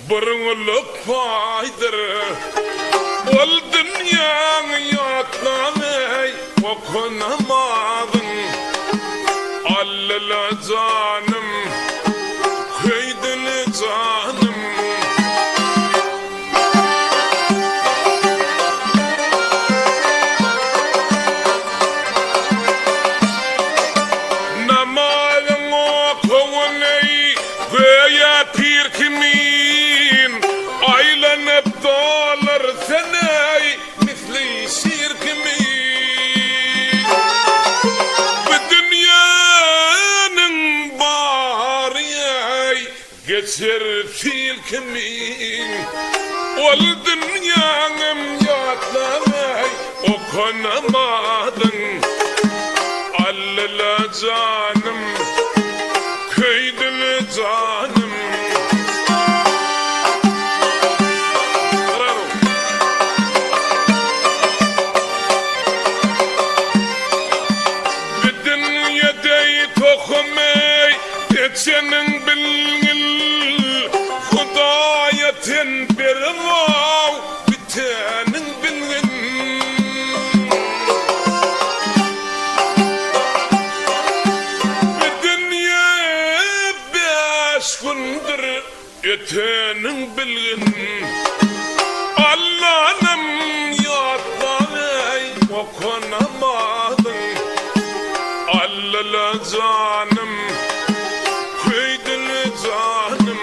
bırınılık faydır. Ol dünyanı yatlamay okunamadın. Allala canım, köydülü canım. Namazın okuvun ey göğe pirkimin. Aylanıp dolar seney misli şirkimin. Bu dünyanın bari ey geçer filkimin. Ol dünyanım yatlamay okunamadın. Allala canım, köydülü canım. Bir dünyada tohumey geçenin bilgil. Hudayetin bir vav bitenin bilgin. Gündür ötenin bilgin. Allah'ım yatlanay okunamadın. Allala canım, köydülü canım.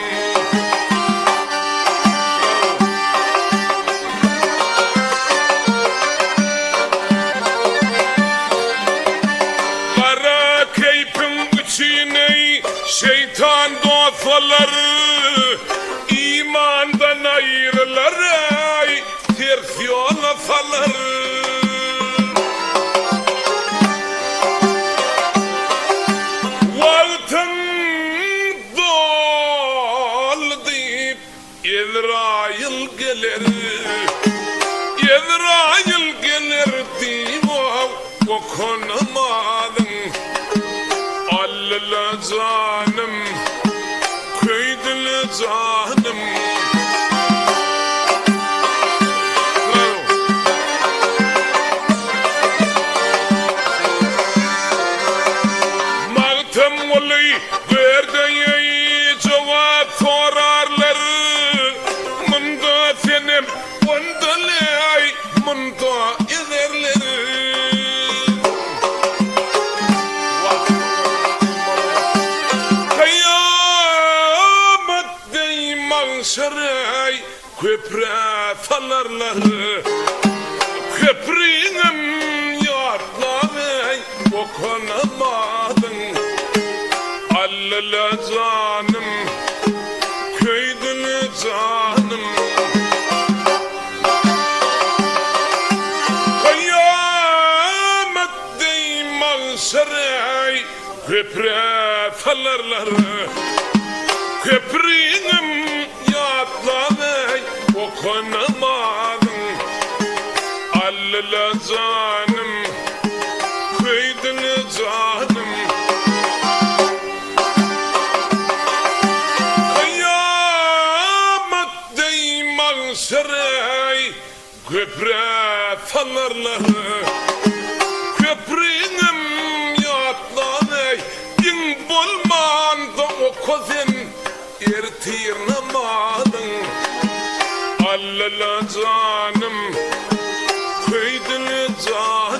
Kara keyfin içine şeytan dostlar, imandan ayrılar ay ters yola salar. Vaktin dol deyip Ezrail gelir. Ezrail gelir deyip okunamadın. Allala canım, köydülü canım. Maltem olay verdeyi cevap sorarlar. Munda senem, bunda lay, munda izerler. Şeray köprü salarlar. Köprüğüm yatlamay okunamadın. Allala canım, köydülü canım. Kıyamet deyman şeray köprü salarlar. Köprüğüm yatlamay okunamadın. Allala canım, köydülü canım. Kıyamet deyman şeray köprü salarlar. Köprüğüm yatlamay din bulmanda okuzin ertirnamadın. Allala canım, köydülü canım.